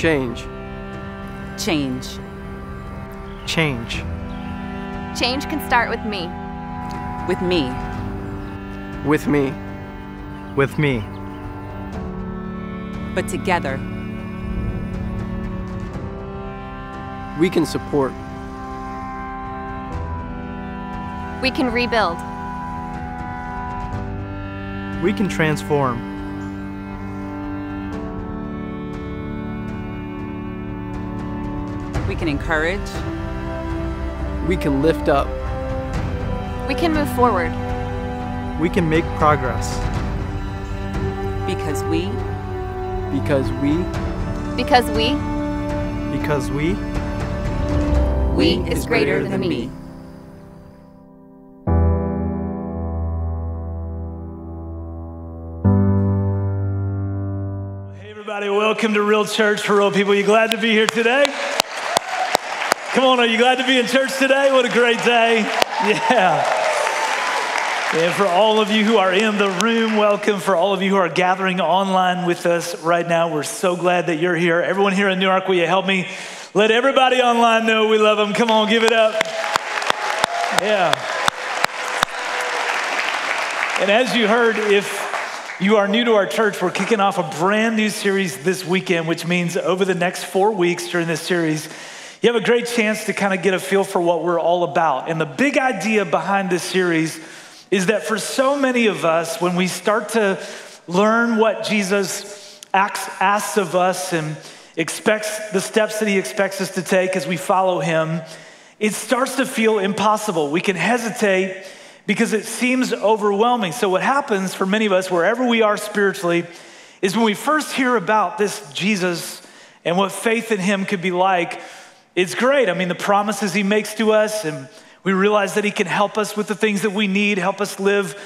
Change. Change. Change. Change can start with me. With me. With me. With me. But together, We can support. We can rebuild. We can transform. we can encourage, We can lift up. We can move forward. We can make progress. because we Because we Because Because we is greater than me. Hey everybody, welcome to Real Church for Real People. You glad to be here today? Come on, are you glad to be in church today? What a great day. Yeah. And for all of you who are in the room, welcome. For all of you who are gathering online with us right now, we're so glad that you're here. Everyone here in Newark, will you help me let everybody online know we love them? Come on, give it up. Yeah. And as you heard, if you are new to our church, we're kicking off a brand new series this weekend, which means over the next 4 weeks during this series, you have a great chance to kind of get a feel for what we're all about. And the big idea behind this series is that for so many of us, when we start to learn what Jesus asks of us and expects the steps that he expects us to take as we follow him, it starts to feel impossible. We can hesitate because it seems overwhelming. So what happens for many of us, wherever we are spiritually, is when we first hear about this Jesus and what faith in him could be like, it's great. I mean, the promises he makes to us, and we realize that he can help us with the things that we need, help us live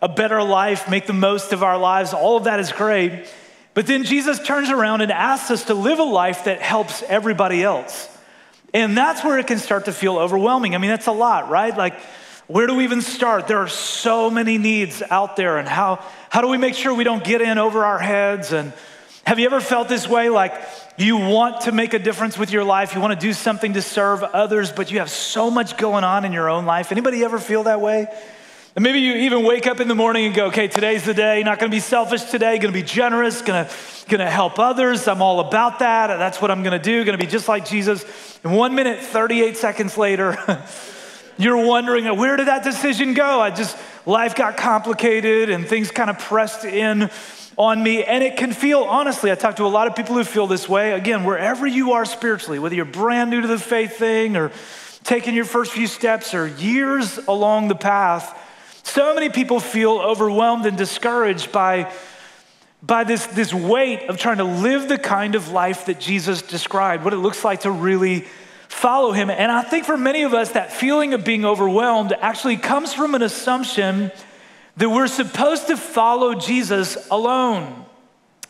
a better life, make the most of our lives. All of that is great. But then Jesus turns around and asks us to live a life that helps everybody else. And that's where it can start to feel overwhelming. I mean, that's a lot, right? Like, where do we even start? There are so many needs out there. And how do we make sure we don't get in over our heads? And have you ever felt this way? Like, you want to make a difference with your life. You want to do something to serve others, but you have so much going on in your own life. Anybody ever feel that way? And maybe you even wake up in the morning and go, okay, today's the day. Not going to be selfish today. Going to be generous. Going to help others. I'm all about that. That's what I'm going to do. Going to be just like Jesus. And 1 minute, 38 seconds later, you're wondering, where did that decision go? Life got complicated and things kind of pressed in on me. And it can feel, honestly, I talk to a lot of people who feel this way. Again, wherever you are spiritually, whether you're brand new to the faith thing or taking your first few steps or years along the path, so many people feel overwhelmed and discouraged by this weight of trying to live the kind of life that Jesus described, what it looks like to really follow him. And I think for many of us, that feeling of being overwhelmed actually comes from an assumption that we're supposed to follow Jesus alone.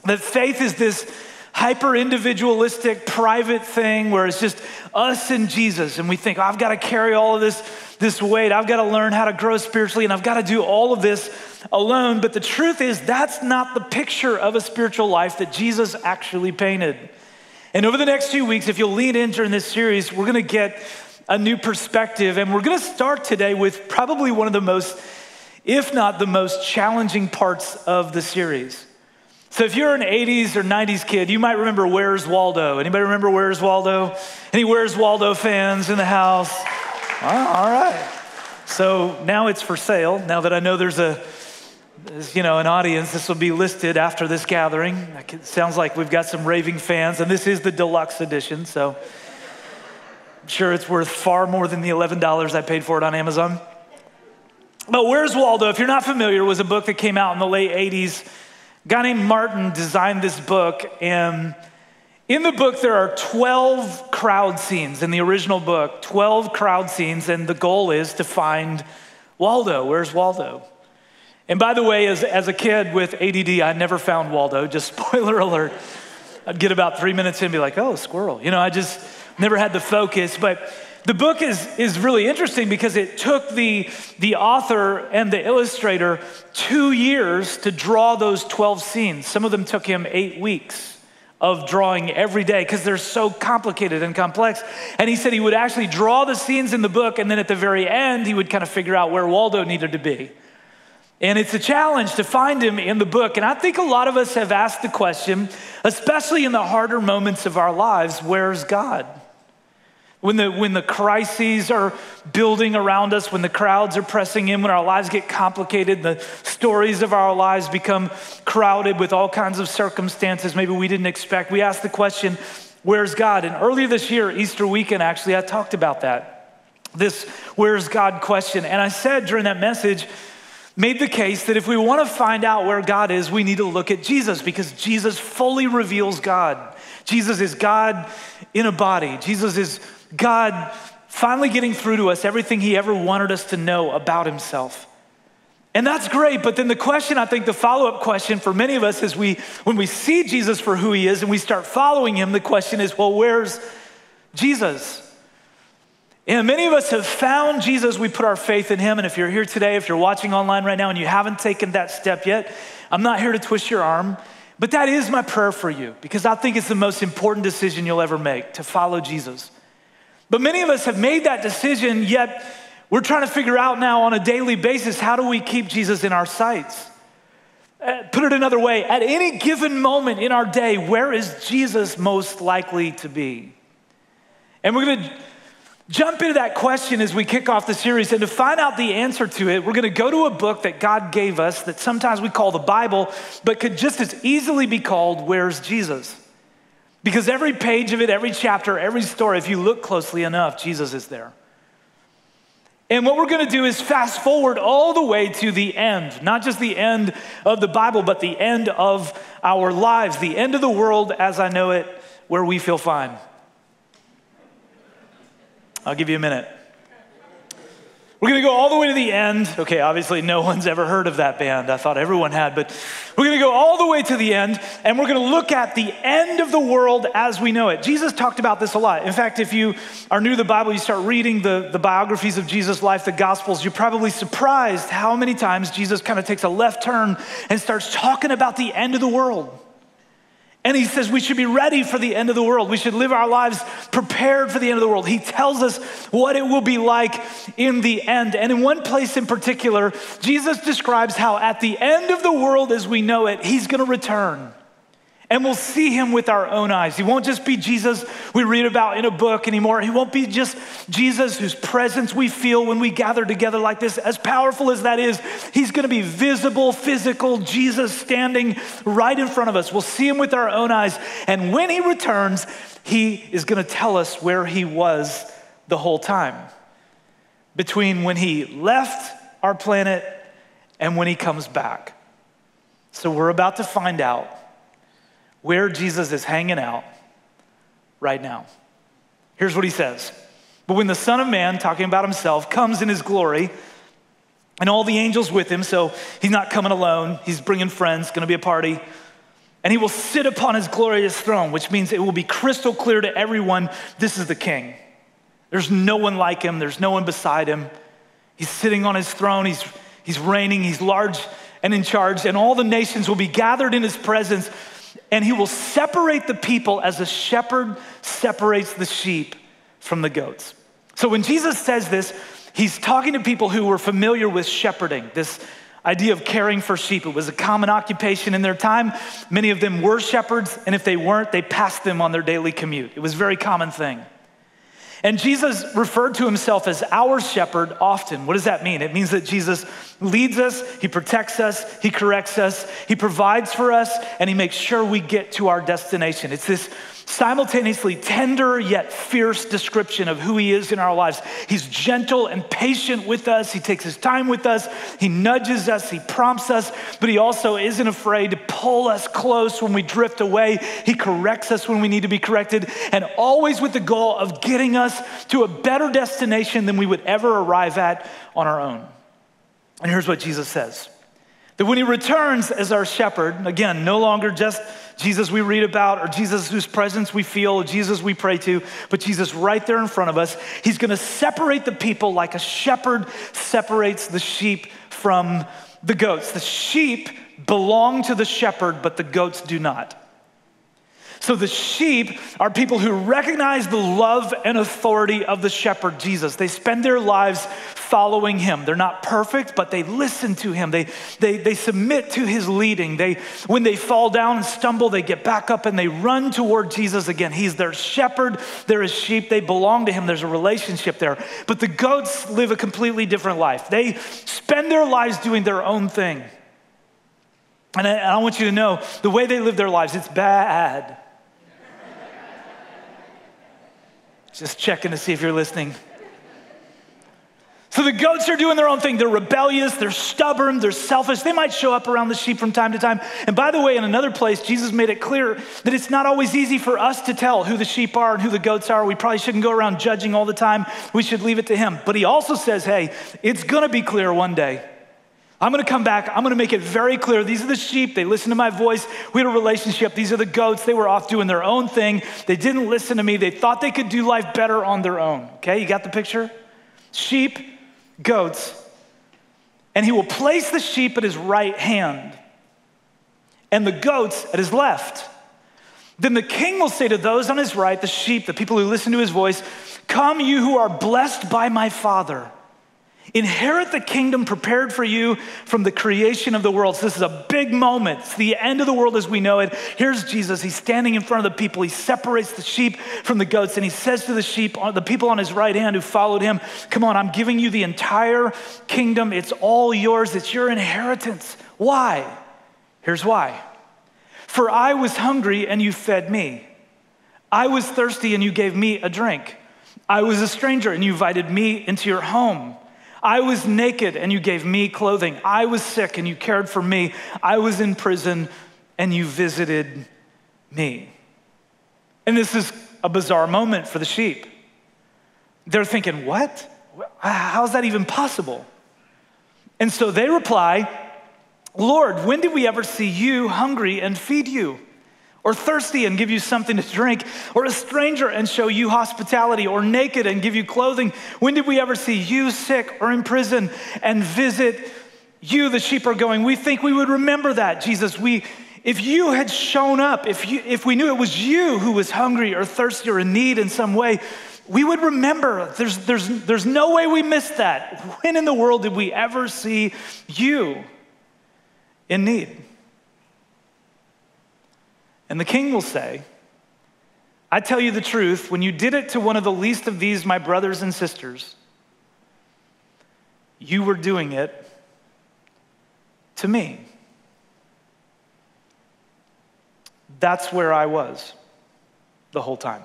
That faith is this hyper-individualistic, private thing where it's just us and Jesus. And we think, I've got to carry all of this weight. I've got to learn how to grow spiritually, and I've got to do all of this alone. But the truth is, that's not the picture of a spiritual life that Jesus actually painted. And over the next few weeks, if you'll lean in during this series, we're going to get a new perspective. And we're going to start today with probably one of the most, if not the most challenging parts of the series. So if you're an 80s or 90s kid, you might remember Where's Waldo? Anybody remember Where's Waldo? Any Where's Waldo fans in the house? All right. So now it's for sale. Now that I know there's an audience, this will be listed after this gathering. It sounds like we've got some raving fans, and this is the deluxe edition, so I'm sure it's worth far more than the $11 I paid for it on Amazon. But Where's Waldo, if you're not familiar, was a book that came out in the late 80s. A guy named Martin designed this book, and in the book there are 12 crowd scenes in the original book, 12 crowd scenes, and the goal is to find Waldo. Where's Waldo? And by the way, as a kid with ADD, I never found Waldo, just spoiler alert. I'd get about 3 minutes in and be like, oh, squirrel. I just never had the focus. But the book is really interesting because it took the author and the illustrator 2 years to draw those 12 scenes. Some of them took him 8 weeks of drawing every day because they're so complicated and complex. And he said he would actually draw the scenes in the book, and then at the very end, he would kind of figure out where Waldo needed to be. And it's a challenge to find him in the book. And I think a lot of us have asked the question, especially in the harder moments of our lives, where's God? When the crises are building around us, when the crowds are pressing in, when our lives get complicated, the stories of our lives become crowded with all kinds of circumstances maybe we didn't expect, we ask the question, where's God? And earlier this year, Easter weekend, actually, I talked about that, this where's God question. And I said during that message, made the case that if we want to find out where God is, we need to look at Jesus because Jesus fully reveals God. Jesus is God in a body. Jesus is God finally getting through to us everything he ever wanted us to know about himself. And that's great, but then the question, I think the follow-up question for many of us is when we see Jesus for who he is and we start following him, the question is, well, where's Jesus? And many of us have found Jesus, we put our faith in him, and if you're here today, if you're watching online right now and you haven't taken that step yet, I'm not here to twist your arm, but that is my prayer for you because I think it's the most important decision you'll ever make, to follow Jesus. But many of us have made that decision, yet we're trying to figure out now on a daily basis, how do we keep Jesus in our sights? Put it another way, at any given moment in our day, where is Jesus most likely to be? And we're gonna jump into that question as we kick off the series, and to find out the answer to it, we're gonna go to a book that God gave us that sometimes we call the Bible, but could just as easily be called, Where's Jesus? Because every page of it, every chapter, every story, if you look closely enough, Jesus is there. And what we're gonna do is fast forward all the way to the end, not just the end of the Bible, but the end of our lives, the end of the world as I know it, where we feel fine. I'll give you a minute. We're gonna go all the way to the end. Okay, obviously no one's ever heard of that band. I thought everyone had, but we're gonna go all the way to the end, and we're gonna look at the end of the world as we know it. Jesus talked about this a lot. In fact, if you are new to the Bible, you start reading the biographies of Jesus' life, the Gospels, you're probably surprised how many times Jesus kind of takes a left turn and starts talking about the end of the world. And he says we should be ready for the end of the world. We should live our lives prepared for the end of the world. He tells us what it will be like in the end. And in one place in particular, Jesus describes how at the end of the world as we know it, he's gonna return. And we'll see him with our own eyes. He won't just be Jesus we read about in a book anymore. He won't be just Jesus whose presence we feel when we gather together like this. As powerful as that is, he's gonna be visible, physical, Jesus standing right in front of us. We'll see him with our own eyes. And when he returns, he is gonna tell us where he was the whole time. Between when he left our planet and when he comes back. So we're about to find out where Jesus is hanging out right now. Here's what he says. But when the Son of Man, talking about himself, comes in his glory and all the angels with him, so he's not coming alone, he's bringing friends, gonna be a party, and he will sit upon his glorious throne, which means it will be crystal clear to everyone, this is the King. There's no one like him, there's no one beside him. He's sitting on his throne, he's reigning, he's large and in charge, and all the nations will be gathered in his presence. And he will separate the people as a shepherd separates the sheep from the goats. So when Jesus says this, he's talking to people who were familiar with shepherding, this idea of caring for sheep. It was a common occupation in their time. Many of them were shepherds, and if they weren't, they passed them on their daily commute. It was a very common thing. And Jesus referred to himself as our shepherd often. What does that mean? It means that Jesus leads us, he protects us, he corrects us, he provides for us, and he makes sure we get to our destination. It's this simultaneously tender yet fierce description of who he is in our lives. He's gentle and patient with us. He takes his time with us. He nudges us. He prompts us, but he also isn't afraid to pull us close when we drift away. He corrects us when we need to be corrected, and always with the goal of getting us to a better destination than we would ever arrive at on our own. And here's what Jesus says. That when he returns as our shepherd, again, no longer just Jesus we read about or Jesus whose presence we feel, or Jesus we pray to, but Jesus right there in front of us, he's gonna separate the people like a shepherd separates the sheep from the goats. The sheep belong to the shepherd, but the goats do not. So the sheep are people who recognize the love and authority of the shepherd, Jesus. They spend their lives following him. They're not perfect, but they listen to him. They submit to his leading. When they fall down and stumble, they get back up and they run toward Jesus again. He's their shepherd. They're his sheep. They belong to him. There's a relationship there. But the goats live a completely different life. They spend their lives doing their own thing. And I want you to know, the way they live their lives, it's bad. Just checking to see if you're listening. So the goats are doing their own thing. They're rebellious, they're stubborn, they're selfish. They might show up around the sheep from time to time. And by the way, in another place, Jesus made it clear that it's not always easy for us to tell who the sheep are and who the goats are. We probably shouldn't go around judging all the time. We should leave it to him. But he also says, hey, it's gonna be clear one day. I'm gonna come back, I'm gonna make it very clear. These are the sheep, they listen to my voice. We had a relationship. These are the goats, they were off doing their own thing. They didn't listen to me. They thought they could do life better on their own. Okay, you got the picture? Sheep, goats. And he will place the sheep at his right hand and the goats at his left. Then the king will say to those on his right, the sheep, the people who listen to his voice, come you who are blessed by my Father. Inherit the kingdom prepared for you from the creation of the world. So this is a big moment. It's the end of the world as we know it. Here's Jesus. He's standing in front of the people. He separates the sheep from the goats, and he says to the sheep, the people on his right hand who followed him, come on, I'm giving you the entire kingdom. It's all yours. It's your inheritance. Why? Here's why. For I was hungry and you fed me. I was thirsty and you gave me a drink. I was a stranger and you invited me into your home. I was naked and you gave me clothing. I was sick and you cared for me. I was in prison and you visited me. And this is a bizarre moment for the sheep. They're thinking, what? How's that even possible? And so they reply, Lord, when did we ever see you hungry and feed you? Or thirsty and give you something to drink, or a stranger and show you hospitality, or naked and give you clothing? When did we ever see you sick or in prison and visit you? The sheep are going, we think we would remember that, Jesus. If you had shown up, if we knew it was you who was hungry or thirsty or in need in some way, we would remember. There's no way we missed that. When in the world did we ever see you in need? And the king will say, I tell you the truth, when you did it to one of the least of these, my brothers and sisters, you were doing it to me. That's where I was the whole time.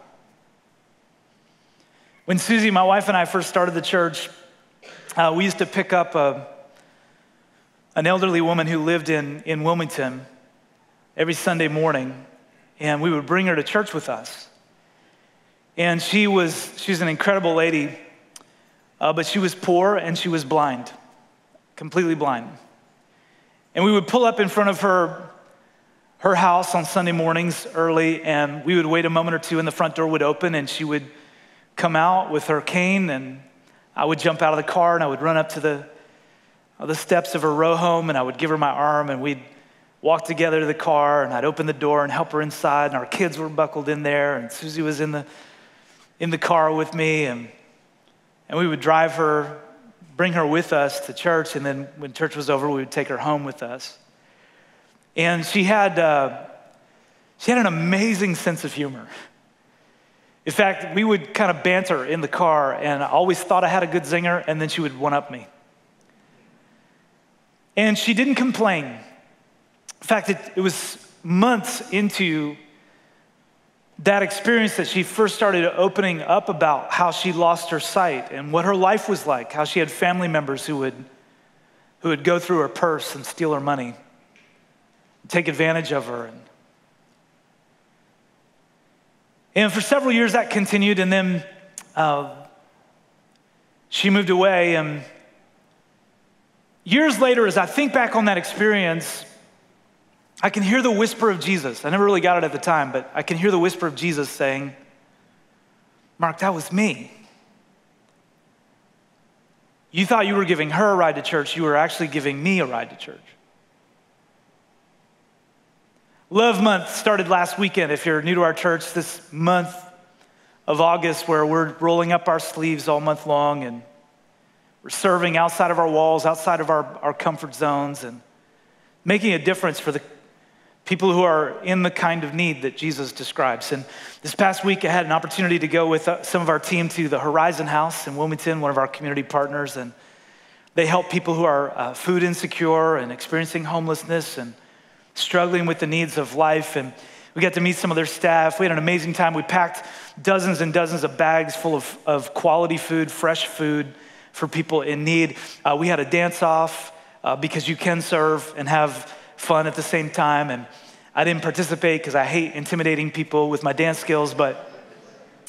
When Susie, my wife, and I first started the church, we used to pick up an elderly woman who lived in Wilmington every Sunday morning. And we would bring her to church with us. And she's an incredible lady, but she was poor and she was blind, completely blind. And we would pull up in front of her house on Sunday mornings early, and we would wait a moment or two, and the front door would open, and she would come out with her cane, and I would jump out of the car, and I would run up to the steps of her row home, and I would give her my arm, and we'd walk together to the car, and I'd open the door and help her inside, and our kids were buckled in there, and Susie was in the car with me, and we would drive her, bring her with us to church, and then when church was over, we would take her home with us. And she had an amazing sense of humor. In fact, we would kind of banter in the car, and I always thought I had a good zinger, and then she would one-up me. And she didn't complain. In fact, it was months into that experience that she first started opening up about how she lost her sight and what her life was like, how she had family members who would go through her purse and steal her money, take advantage of her. And for several years that continued, and then she moved away. And years later, as I think back on that experience, I can hear the whisper of Jesus. I never really got it at the time, but I can hear the whisper of Jesus saying, Mark, that was me. You thought you were giving her a ride to church. You were actually giving me a ride to church. Love Month started last weekend. If you're new to our church, this month of August where we're rolling up our sleeves all month long and we're serving outside of our walls, outside of our comfort zones, and making a difference for the people who are in the kind of need that Jesus describes. And this past week, I had an opportunity to go with some of our team to the Horizon House in Wilmington, one of our community partners, and they help people who are food insecure and experiencing homelessness and struggling with the needs of life. And we got to meet some of their staff. We had an amazing time. We packed dozens and dozens of bags full of quality food, fresh food for people in need. We had a dance-off because you can serve and have fun at the same time. And I didn't participate because I hate intimidating people with my dance skills, but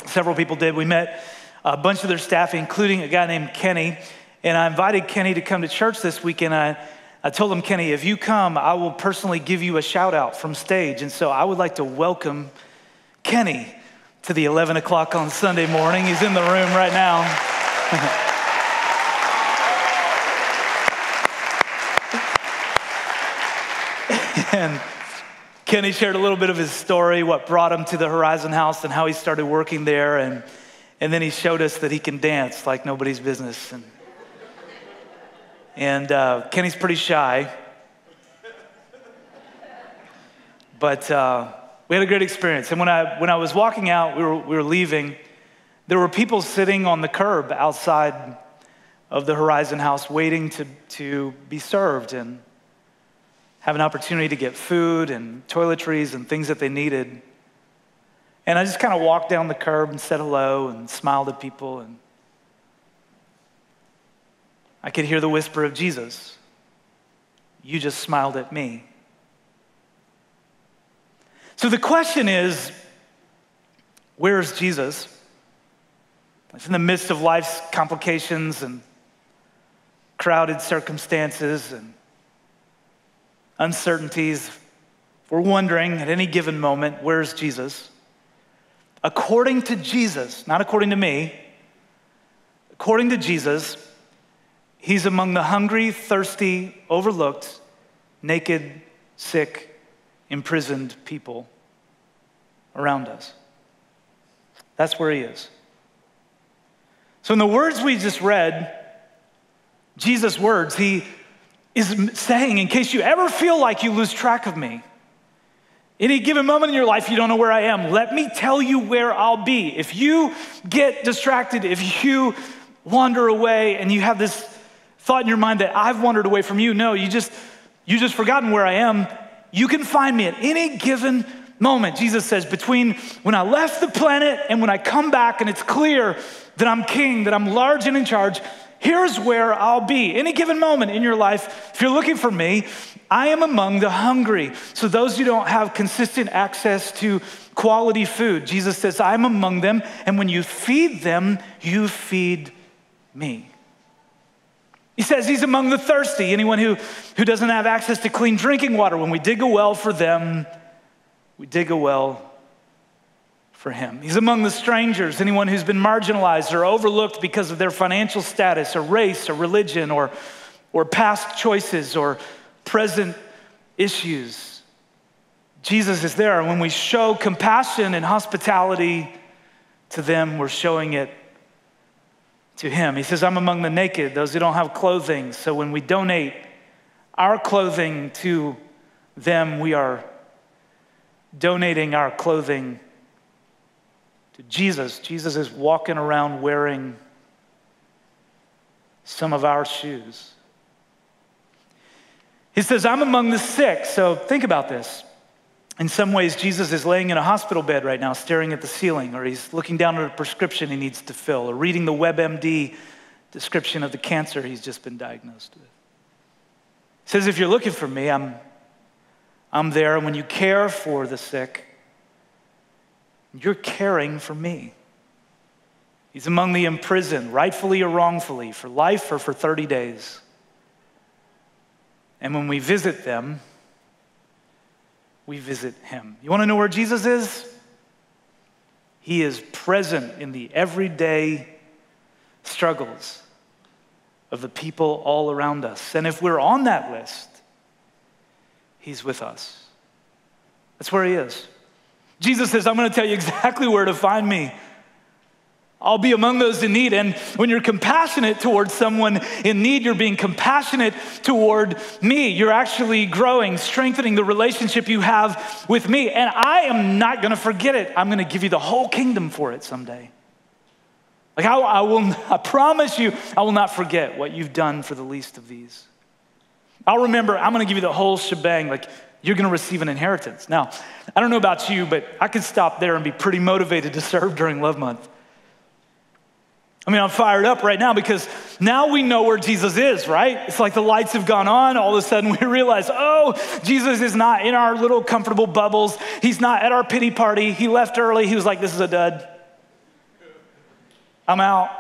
several people did. We met a bunch of their staff, including a guy named Kenny. And I invited Kenny to come to church this weekend. I told him, Kenny, if you come, I will personally give you a shout out from stage. And so I would like to welcome Kenny to the 11 o'clock on Sunday morning. He's in the room right now. And Kenny shared a little bit of his story, what brought him to the Horizon House and how he started working there. And then he showed us that he can dance like nobody's business. And Kenny's pretty shy. But we had a great experience. And when I was walking out, we were leaving, there were people sitting on the curb outside of the Horizon House waiting to be served and have an opportunity to get food and toiletries and things that they needed. And I just kind of walked down the curb and said hello and smiled at people. And I could hear the whisper of Jesus. You just smiled at me. So the question is, where's Jesus? It's in the midst of life's complications and crowded circumstances and uncertainties. We're wondering at any given moment, where's Jesus? According to Jesus, not according to me, according to Jesus, he's among the hungry, thirsty, overlooked, naked, sick, imprisoned people around us. That's where he is. So in the words we just read, Jesus' words, he is saying, in case you ever feel like you lose track of me, any given moment in your life you don't know where I am, let me tell you where I'll be. If you get distracted, if you wander away and you have this thought in your mind that I've wandered away from you, no, you just forgotten where I am, you can find me at any given moment. Jesus says, between when I left the planet and when I come back and it's clear that I'm king, that I'm large and in charge, here's where I'll be. Any given moment in your life, if you're looking for me, I am among the hungry. So those who don't have consistent access to quality food, Jesus says, I'm among them. And when you feed them, you feed me. He says he's among the thirsty, anyone who doesn't have access to clean drinking water. When we dig a well for them, we dig a well for him. He's among the strangers, anyone who's been marginalized or overlooked because of their financial status or race or religion or past choices or present issues. Jesus is there. And when we show compassion and hospitality to them, we're showing it to him. He says, I'm among the naked, those who don't have clothing. So when we donate our clothing to them, we are donating our clothing to Jesus. Jesus is walking around wearing some of our shoes. He says, I'm among the sick. So think about this. In some ways, Jesus is laying in a hospital bed right now, staring at the ceiling, or he's looking down at a prescription he needs to fill, or reading the WebMD description of the cancer he's just been diagnosed with. He says, if you're looking for me, I'm there. And when you care for the sick, you're caring for me. He's among the imprisoned, rightfully or wrongfully, for life or for 30 days. And when we visit them, we visit him. You want to know where Jesus is? He is present in the everyday struggles of the people all around us. And if we're on that list, he's with us. That's where he is. Jesus says, I'm gonna tell you exactly where to find me. I'll be among those in need. And when you're compassionate towards someone in need, you're being compassionate toward me. You're actually growing, strengthening the relationship you have with me. And I am not gonna forget it. I'm gonna give you the whole kingdom for it someday. Like I promise you, I will not forget what you've done for the least of these. I'll remember, I'm gonna give you the whole shebang. Like, you're gonna receive an inheritance. Now, I don't know about you, but I could stop there and be pretty motivated to serve during Love Month. I mean, I'm fired up right now because now we know where Jesus is, right? It's like the lights have gone on. All of a sudden we realize, oh, Jesus is not in our little comfortable bubbles. He's not at our pity party. He left early. He was like, this is a dud. I'm out.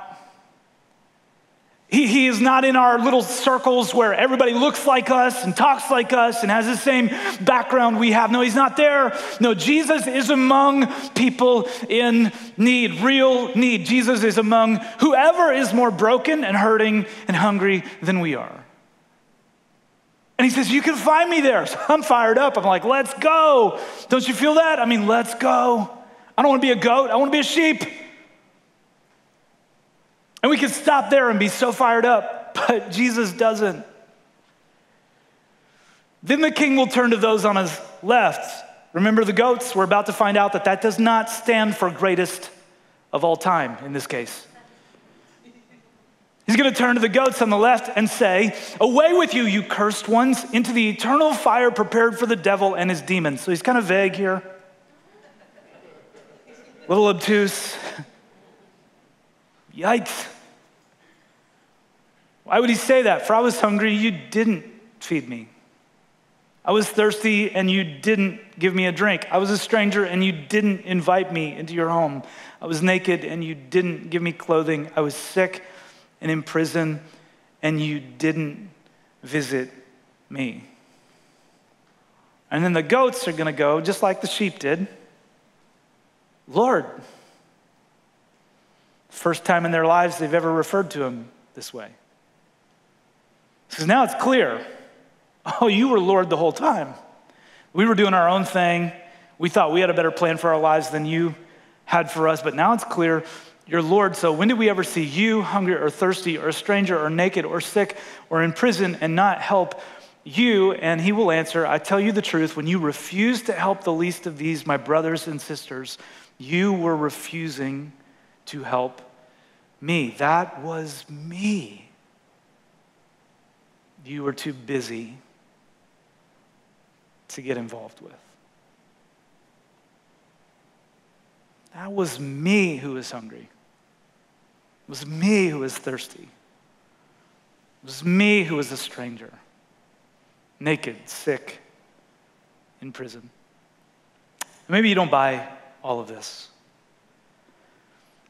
He is not in our little circles where everybody looks like us and talks like us and has the same background we have. No, he's not there. No, Jesus is among people in need, real need. Jesus is among whoever is more broken and hurting and hungry than we are. And he says, you can find me there. So I'm fired up. I'm like, let's go. Don't you feel that? I mean, let's go. I don't want to be a goat. I want to be a sheep. And we could stop there and be so fired up, but Jesus doesn't. Then the king will turn to those on his left. Remember the goats? We're about to find out that does not stand for greatest of all time in this case. He's gonna turn to the goats on the left and say, away with you, you cursed ones, into the eternal fire prepared for the devil and his demons. So he's kind of vague here. A little obtuse. Yikes. Why would he say that? For I was hungry, you didn't feed me. I was thirsty and you didn't give me a drink. I was a stranger and you didn't invite me into your home. I was naked and you didn't give me clothing. I was sick and in prison and you didn't visit me. And then the goats are gonna go just like the sheep did. Lord. First time in their lives they've ever referred to him this way. Because now it's clear. Oh, you were Lord the whole time. We were doing our own thing. We thought we had a better plan for our lives than you had for us, but now it's clear you're Lord. So when did we ever see you hungry or thirsty or a stranger or naked or sick or in prison and not help you? And he will answer, I tell you the truth, when you refuse to help the least of these, my brothers and sisters, you were refusing to help me. That was me. You were too busy to get involved with. That was me who was hungry. It was me who was thirsty. It was me who was a stranger, naked, sick, in prison. Maybe you don't buy all of this.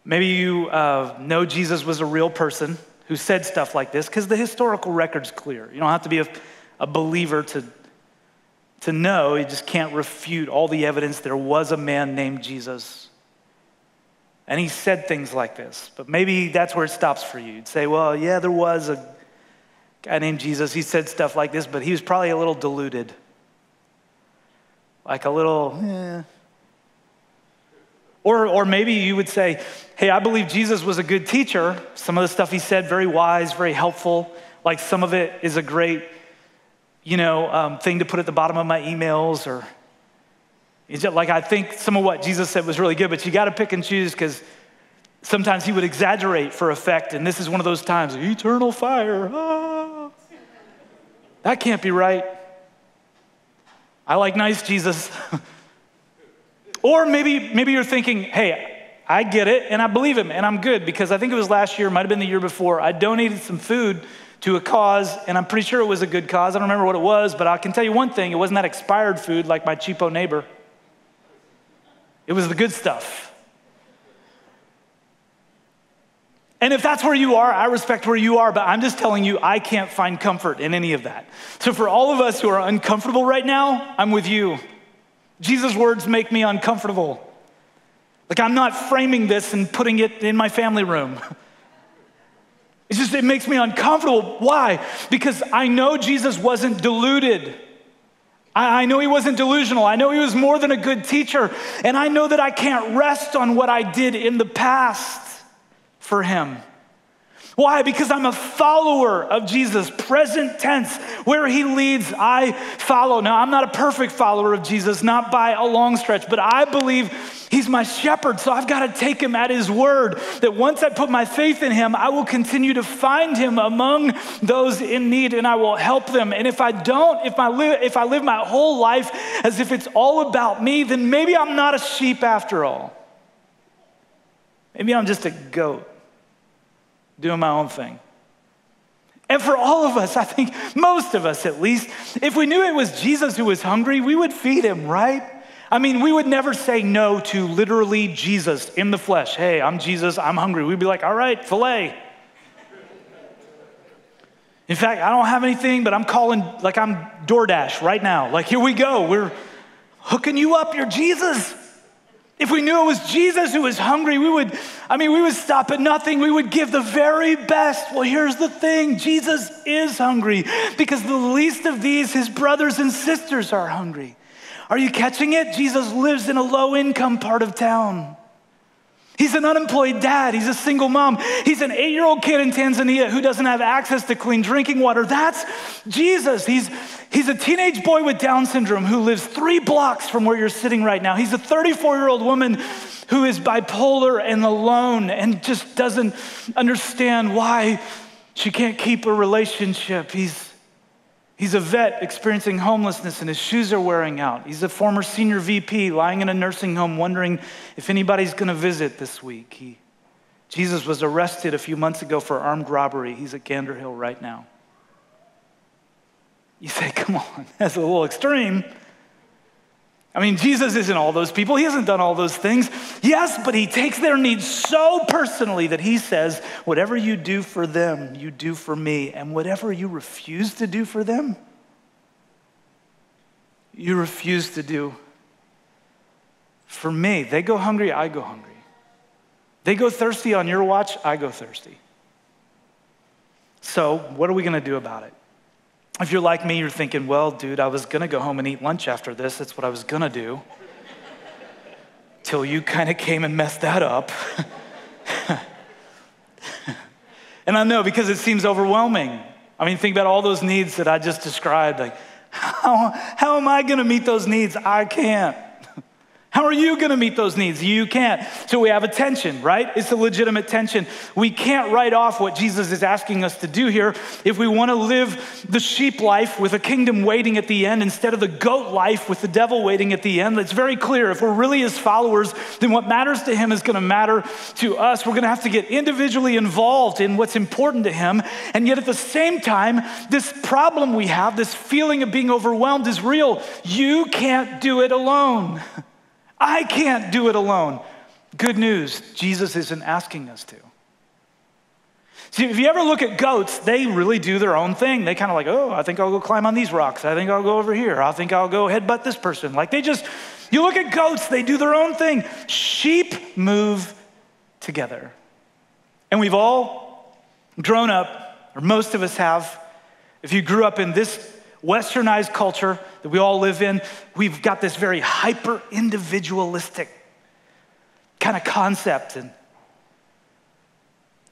Maybe you know Jesus was a real person who said stuff like this, because the historical record's clear. You don't have to be a believer to know. You just can't refute all the evidence. There was a man named Jesus, and he said things like this. But maybe that's where it stops for you. You'd say, well, yeah, there was a guy named Jesus. He said stuff like this, but he was probably a little deluded. Like a little, Or maybe you would say, hey, I believe Jesus was a good teacher. Some of the stuff he said, very wise, very helpful. Like some of it is a great, thing to put at the bottom of my emails. Or it's just like I think some of what Jesus said was really good, but you got to pick and choose because sometimes he would exaggerate for effect. And this is one of those times, eternal fire. Ah. That can't be right. I like nice Jesus. Or maybe you're thinking, hey, I get it and I believe him and I'm good because I think it was last year, might've been the year before, I donated some food to a cause and I'm pretty sure it was a good cause. I don't remember what it was, but I can tell you one thing, it wasn't that expired food like my cheapo neighbor. It was the good stuff. And if that's where you are, I respect where you are, but I'm just telling you, I can't find comfort in any of that. So for all of us who are uncomfortable right now, I'm with you. Jesus' words make me uncomfortable. Like I'm not framing this and putting it in my family room. It makes me uncomfortable. Why? Because I know Jesus wasn't deluded. I know he wasn't delusional. I know he was more than a good teacher. And I know that I can't rest on what I did in the past for him. Why? Because I'm a follower of Jesus, present tense. Where he leads, I follow. Now, I'm not a perfect follower of Jesus, not by a long stretch, but I believe he's my shepherd, so I've got to take him at his word, that once I put my faith in him, I will continue to find him among those in need, and I will help them. And if I don't, if I live my whole life as if it's all about me, then maybe I'm not a sheep after all. Maybe I'm just a goat doing my own thing. And for all of us, I think most of us at least, if we knew it was Jesus who was hungry, we would feed him, right? I mean, we would never say no to literally Jesus in the flesh. Hey, I'm Jesus, I'm hungry. We'd be like, all right, filet. In fact, I don't have anything, but I'm calling, like I'm DoorDash right now. Like, here we go. We're hooking you up, you're Jesus. If we knew it was Jesus who was hungry, we would stop at nothing. We would give the very best. Well, here's the thing. Jesus is hungry because the least of these, his brothers and sisters, are hungry. Are you catching it? Jesus lives in a low-income part of town. He's an unemployed dad. He's a single mom. He's an 8-year-old kid in Tanzania who doesn't have access to clean drinking water. That's Jesus. He's a teenage boy with Down syndrome who lives 3 blocks from where you're sitting right now. He's a 34-year-old woman who is bipolar and alone and just doesn't understand why she can't keep a relationship. He's a vet experiencing homelessness and his shoes are wearing out. He's a former senior VP lying in a nursing home wondering if anybody's gonna visit this week. Jesus was arrested a few months ago for armed robbery. He's at Gander Hill right now. You say, come on, that's a little extreme. I mean, Jesus isn't all those people. He hasn't done all those things. Yes, but he takes their needs so personally that he says, whatever you do for them, you do for me. And whatever you refuse to do for them, you refuse to do for me. They go hungry, I go hungry. They go thirsty on your watch, I go thirsty. So what are we gonna do about it? If you're like me, you're thinking, well, dude, I was gonna go home and eat lunch after this. That's what I was gonna do. Till you kind of came and messed that up. And I know, because it seems overwhelming. I mean, think about all those needs that I just described. Like, how am I gonna meet those needs? I can't. How are you gonna meet those needs? You can't. So we have a tension, right? It's a legitimate tension. We can't write off what Jesus is asking us to do here if we wanna live the sheep life with a kingdom waiting at the end instead of the goat life with the devil waiting at the end. It's very clear. If we're really his followers, then what matters to him is gonna matter to us. We're gonna have to get individually involved in what's important to him. And yet at the same time, this problem we have, this feeling of being overwhelmed is real. You can't do it alone. I can't do it alone. Good news, Jesus isn't asking us to. See, if you ever look at goats, they really do their own thing. They kind of like, oh, I think I'll go climb on these rocks. I think I'll go over here. I think I'll go headbutt this person. Like you look at goats, they do their own thing. Sheep move together. And we've all grown up, or most of us have. If you grew up in this westernized culture that we all live in, we've got this very hyper-individualistic kind of concept, and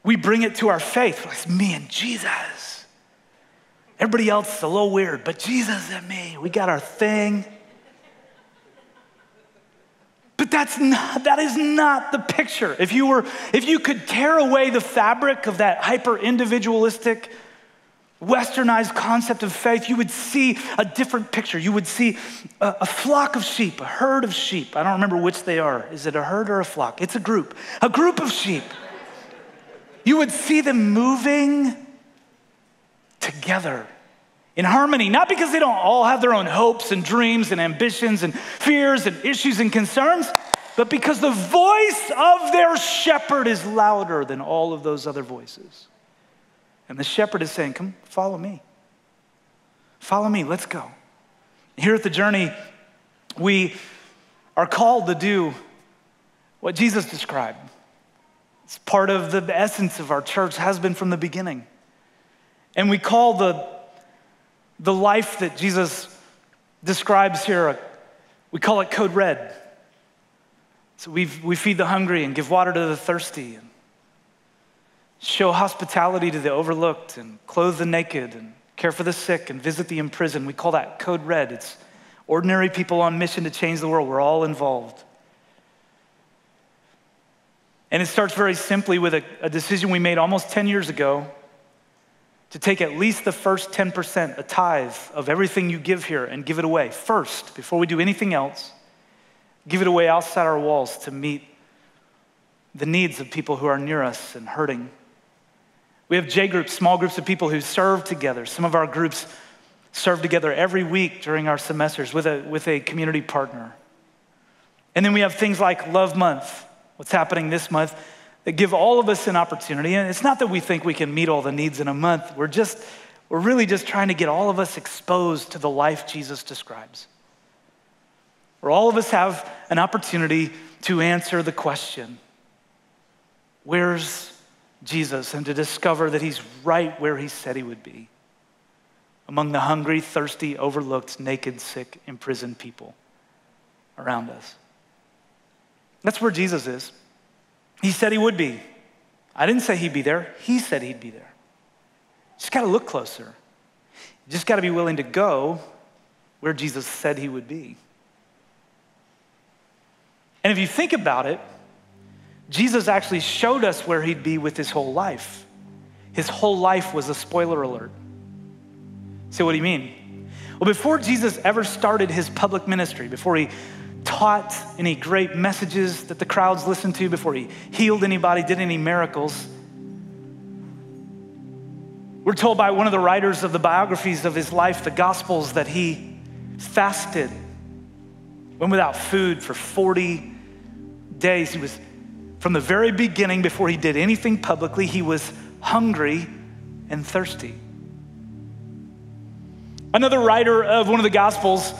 we bring it to our faith. It's me and Jesus. Everybody else is a little weird, but Jesus and me, we got our thing. But that is not the picture. If you could tear away the fabric of that hyper-individualistic westernized concept of faith, you would see a different picture. You would see a flock of sheep, a herd of sheep. I don't remember which they are. Is it a herd or a flock? It's a group of sheep. You would see them moving together in harmony, not because they don't all have their own hopes and dreams and ambitions and fears and issues and concerns, but because the voice of their shepherd is louder than all of those other voices. And the shepherd is saying, come, follow me. Follow me, let's go. Here at The Journey, we are called to do what Jesus described. It's part of the essence of our church, has been from the beginning. And we call the life that Jesus describes here, we call it Code Red. So we feed the hungry and give water to the thirsty and show hospitality to the overlooked and clothe the naked and care for the sick and visit the imprisoned. We call that Code Red. It's ordinary people on mission to change the world. We're all involved. And it starts very simply with a decision we made almost 10 years ago to take at least the first 10%, a tithe of everything you give here, and give it away first, before we do anything else. Give it away outside our walls to meet the needs of people who are near us and hurting. We have J groups, small groups of people who serve together. Some of our groups serve together every week during our semesters with a community partner. And then we have things like Love Month, what's happening this month, that give all of us an opportunity. And it's not that we think we can meet all the needs in a month. We're really just trying to get all of us exposed to the life Jesus describes. Where all of us have an opportunity to answer the question, where's Jesus? And to discover that he's right where he said he would be, among the hungry, thirsty, overlooked, naked, sick, imprisoned people around us. That's where Jesus is. He said he would be. I didn't say he'd be there. He said he'd be there. Just got to look closer. You just got to be willing to go where Jesus said he would be. And if you think about it, Jesus actually showed us where he'd be with his whole life. His whole life was a spoiler alert. So what do you mean? Well, before Jesus ever started his public ministry, before he taught any great messages that the crowds listened to, before he healed anybody, did any miracles, we're told by one of the writers of the biographies of his life, the Gospels, that he fasted, went without food for 40 days. He was, from the very beginning, before he did anything publicly, he was hungry and thirsty. Another writer of one of the Gospels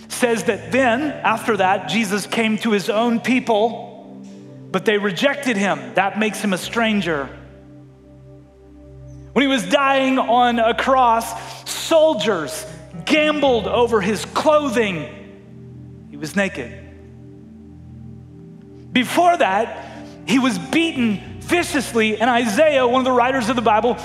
says that then, after that, Jesus came to his own people, but they rejected him. That makes him a stranger. When he was dying on a cross, soldiers gambled over his clothing. He was naked. Before that, he was beaten viciously, and Isaiah, one of the writers of the Bible,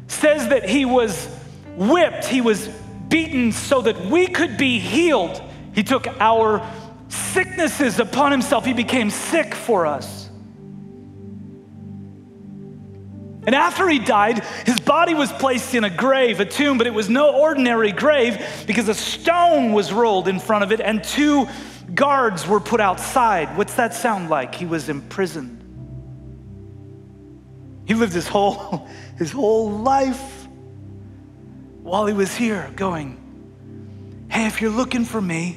says that he was whipped. He was beaten so that we could be healed. He took our sicknesses upon himself. He became sick for us. And after he died, his body was placed in a grave, a tomb, but it was no ordinary grave because a stone was rolled in front of it and 2 guards were put outside. What's that sound like? He was imprisoned. He lived his whole life while he was here going, hey, if you're looking for me,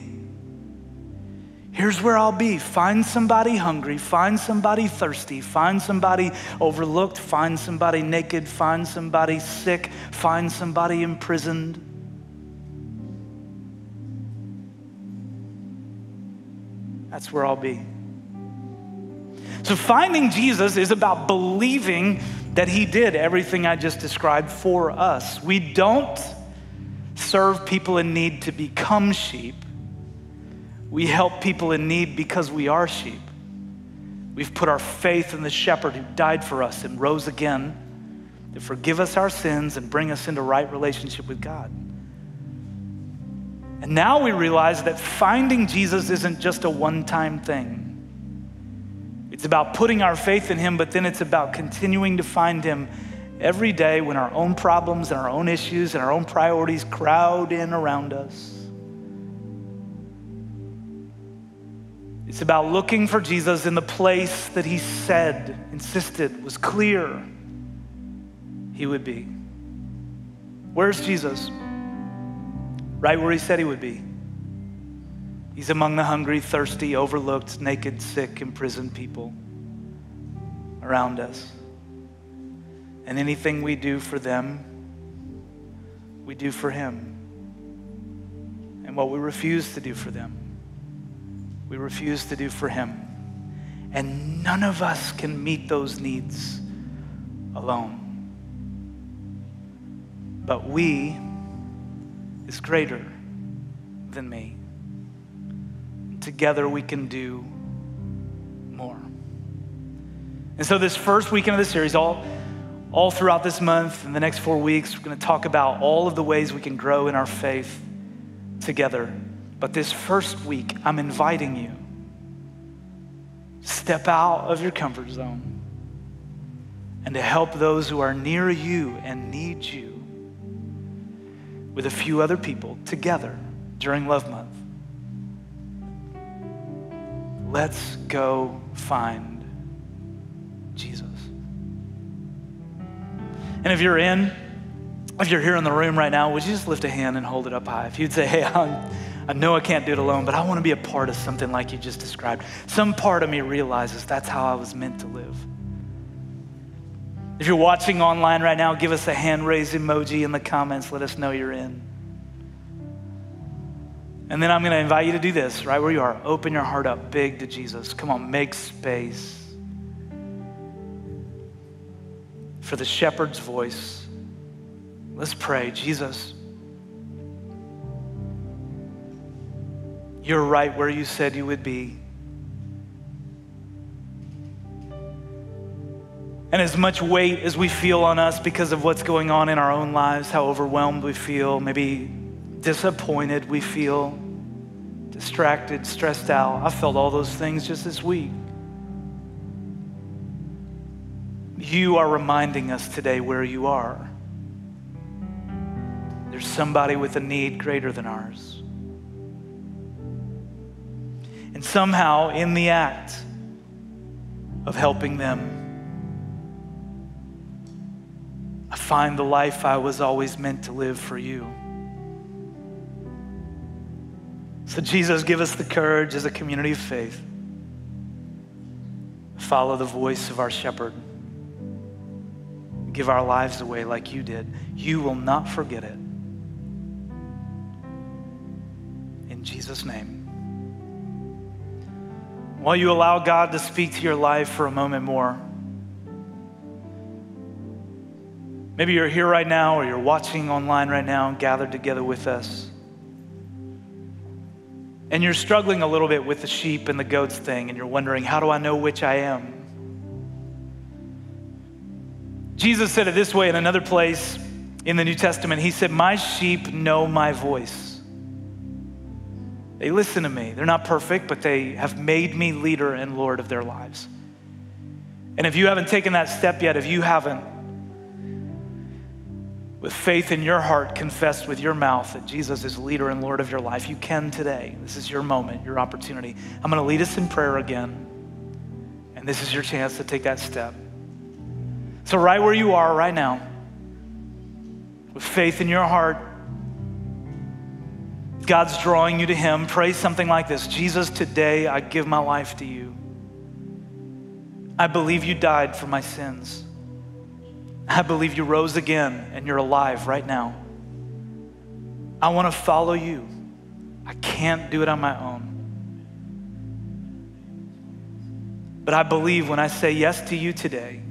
here's where I'll be. Find somebody hungry, find somebody thirsty, find somebody overlooked, find somebody naked, find somebody sick, find somebody imprisoned. That's where I'll be. So finding Jesus is about believing that he did everything I just described for us. We don't serve people in need to become sheep. We help people in need because we are sheep. We've put our faith in the shepherd who died for us and rose again to forgive us our sins and bring us into right relationship with God. And now we realize that finding Jesus isn't just a one-time thing. It's about putting our faith in him, but then it's about continuing to find him every day when our own problems and our own issues and our own priorities crowd in around us. It's about looking for Jesus in the place that he said, insisted, was clear he would be. Where's Jesus? Right where he said he would be. He's among the hungry, thirsty, overlooked, naked, sick, imprisoned people around us. And anything we do for them, we do for him. And what we refuse to do for them, we refuse to do for him. And none of us can meet those needs alone. But we is greater than me. Together we can do more. And so this first weekend of the series, all throughout this month and the next 4 weeks, we're gonna talk about all of the ways we can grow in our faith together. But this first week, I'm inviting you, step out of your comfort zone and to help those who are near you and need you with a few other people together during Love Month. Let's go find Jesus. And if you're here in the room right now, would you just lift a hand and hold it up high? If you'd say, hey, I know I can't do it alone, but I want to be a part of something like you just described. Some part of me realizes that's how I was meant to live. If you're watching online right now, give us a hand raise emoji in the comments. Let us know you're in. And then I'm going to invite you to do this right where you are. Open your heart up big to Jesus. Come on, make space for the shepherd's voice. Let's pray. Jesus, you're right where you said you would be. And as much weight as we feel on us because of what's going on in our own lives, how overwhelmed we feel, maybe disappointed we feel, distracted, stressed out. I felt all those things just this week. You are reminding us today where you are. There's somebody with a need greater than ours. And somehow in the act of helping them, I find the life I was always meant to live for you. So Jesus, give us the courage as a community of faith. Follow the voice of our shepherd. Give our lives away like you did. You will not forget it. In Jesus' name. While you allow God to speak to your life for a moment more, maybe you're here right now or you're watching online right now and gathered together with us. And you're struggling a little bit with the sheep and the goats thing, and you're wondering, how do I know which I am? Jesus said it this way in another place in the New Testament. He said, my sheep know my voice. They listen to me. They're not perfect, but they have made me leader and Lord of their lives. And if you haven't taken that step yet, if you haven't, with faith in your heart, confessed with your mouth that Jesus is leader and Lord of your life, you can today. This is your moment, your opportunity. I'm gonna lead us in prayer again, and this is your chance to take that step. So right where you are right now, with faith in your heart, God's drawing you to him, pray something like this. Jesus, today I give my life to you. I believe you died for my sins. I believe you rose again and you're alive right now. I want to follow you. I can't do it on my own. But I believe when I say yes to you today,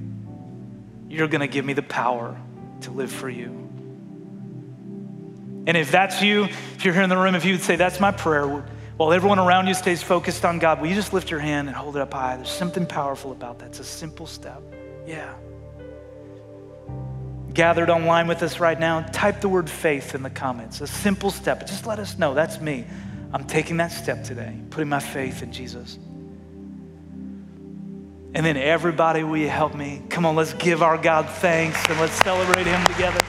you're going to give me the power to live for you. And if that's you, if you're here in the room, if you would say, that's my prayer, while everyone around you stays focused on God, will you just lift your hand and hold it up high? There's something powerful about that. It's a simple step. Yeah. Gathered online with us right now, type the word faith in the comments. A simple step. Just let us know, that's me. I'm taking that step today, putting my faith in Jesus. And then everybody, will you help me? Come on, let's give our God thanks and let's celebrate him together.